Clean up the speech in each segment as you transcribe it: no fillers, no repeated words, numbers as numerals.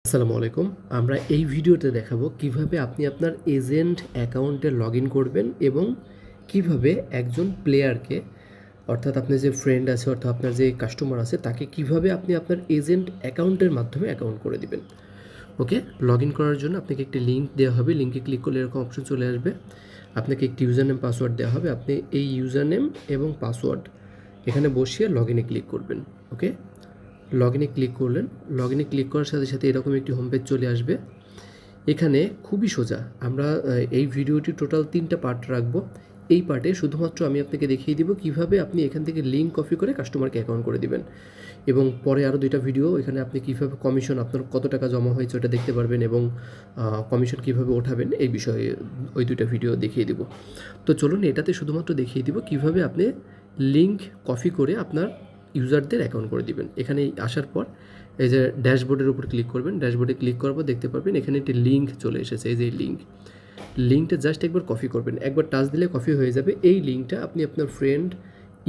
আসসালামু আলাইকুম। আমরা এই ভিডিওতে দেখাবো কিভাবে আপনি আপনার এজেন্ট অ্যাকাউন্টে লগইন করবেন এবং কিভাবে একজন প্লেয়ারকে অর্থাৎ আপনার যে ফ্রেন্ড আছে অর্থাৎ আপনার যে কাস্টমার আছে তাকে কিভাবে আপনি আপনার এজেন্ট অ্যাকাউন্টের মাধ্যমে অ্যাকাউন্ট করে দিবেন। ওকে, লগইন করার জন্য আপনাকে একটি লিঙ্ক দেওয়া হবে। লিঙ্কে ক্লিক করলে এরকম অপশন চলে আসবে। আপনাকে একটি ইউজার নেম পাসওয়ার্ড দেওয়া হবে। আপনি এই ইউজার নেম এবং পাসওয়ার্ড এখানে বসিয়ে লগইনে ক্লিক করবেন। ওকে, লগইনে ক্লিক করলেন। লগইনে ক্লিক করার সাথে সাথে এরকম একটি হোম পেজ চলে আসবে। এখানে খুবই সোজা, আমরা এই ভিডিওটি টোটাল 3টা পার্ট রাখবো। এই পার্টে শুধুমাত্র আমি আপনাকে দেখিয়ে দিব কিভাবে আপনি এখান থেকে লিঙ্ক কপি করে কাস্টমারকে অ্যাকাউন্ট করে দিবেন, এবং পরে আরও 2টা ভিডিও এখানে আপনি কীভাবে কমিশন আপনার কত টাকা জমা হয়েছে ওটা দেখতে পারবেন এবং কমিশন কীভাবে ওঠাবেন এই বিষয়ে ওই 2টা ভিডিও দেখিয়ে দিব। তো চলুন, এটাতে শুধুমাত্র দেখিয়ে দিব কিভাবে আপনি লিঙ্ক কপি করে আপনার ইউজারদের অ্যাকাউন্ট করে দিবেন। এখানে আসার পর এই যে ড্যাশবোর্ডের উপর ক্লিক করবেন। ড্যাশবোর্ডে ক্লিক করার পর দেখতে পারবেন এখানে একটি লিঙ্ক চলে এসেছে। এই যে লিঙ্কটা জাস্ট একবার কপি করবেন, একবার টাচ দিলে কপি হয়ে যাবে। এই লিঙ্কটা আপনি আপনার ফ্রেন্ড,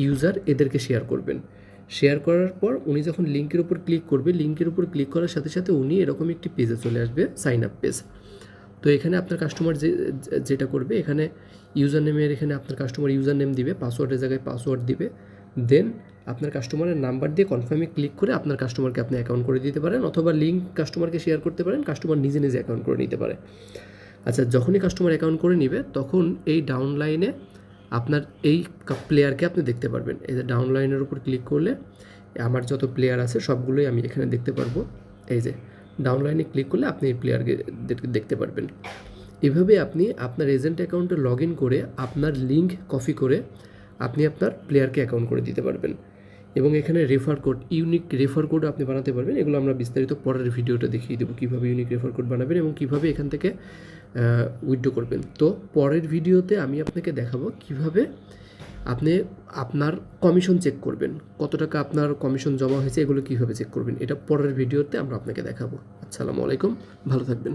ইউজার এদেরকে শেয়ার করবেন। শেয়ার করার পর উনি যখন লিঙ্কের উপর ক্লিক করবে, লিঙ্কের উপর ক্লিক করার সাথে সাথে উনি এরকম একটি পেজে চলে আসবে, সাইন আপ পেজ। তো এখানে আপনার কাস্টমার যেটা করবে, এখানে ইউজার নেমের এখানে আপনার কাস্টমার ইউজার নেম দিবে, পাসওয়ার্ডের জায়গায় পাসওয়ার্ড দিবে। দেন আপনার কাস্টমারের নাম্বার দিয়ে কনফার্মে ক্লিক করে আপনার কাস্টমারকে আপনি অ্যাকাউন্ট করে দিতে পারেন, অথবা লিঙ্ক কাস্টমারকে শেয়ার করতে পারেন, কাস্টমার নিজে নিজে অ্যাকাউন্ট করে নিতে পারে। আচ্ছা, যখনই কাস্টমার অ্যাকাউন্ট করে নিবে তখন এই ডাউন লাইনে আপনার এই প্লেয়ারকে আপনি দেখতে পারবেন। এই যে ডাউন লাইনের উপর ক্লিক করলে আমার যত প্লেয়ার আছে সবগুলোই আমি এখানে দেখতে পারবো। এই যে ডাউন লাইনে ক্লিক করলে আপনি এই প্লেয়ারকে দেখতে পারবেন। এভাবে আপনি আপনার এজেন্ট অ্যাকাউন্টে লগ ইন করে আপনার লিঙ্ক কপি করে আপনি আপনার প্লেয়ারকে অ্যাকাউন্ট করে দিতে পারবেন। এবং এখানে refer code, unique refer code আপনি বানাতে পারবেন। এগুলো আমরা বিস্তারিত পরের ভিডিওটা দেখিয়ে দেবো কীভাবে ইউনিক রেফার কোড বানাবেন এবং কীভাবে এখান থেকে উইথড্র করবেন। তো পরের ভিডিওতে আমি আপনাকে দেখাবো কিভাবে আপনি আপনার কমিশন চেক করবেন, কত টাকা আপনার কমিশন জমা হয়েছে এগুলো কীভাবে চেক করবেন। এটা পরের ভিডিওতে আমরা আপনাকে দেখাবো। আসসালামু আলাইকুম, ভালো থাকবেন।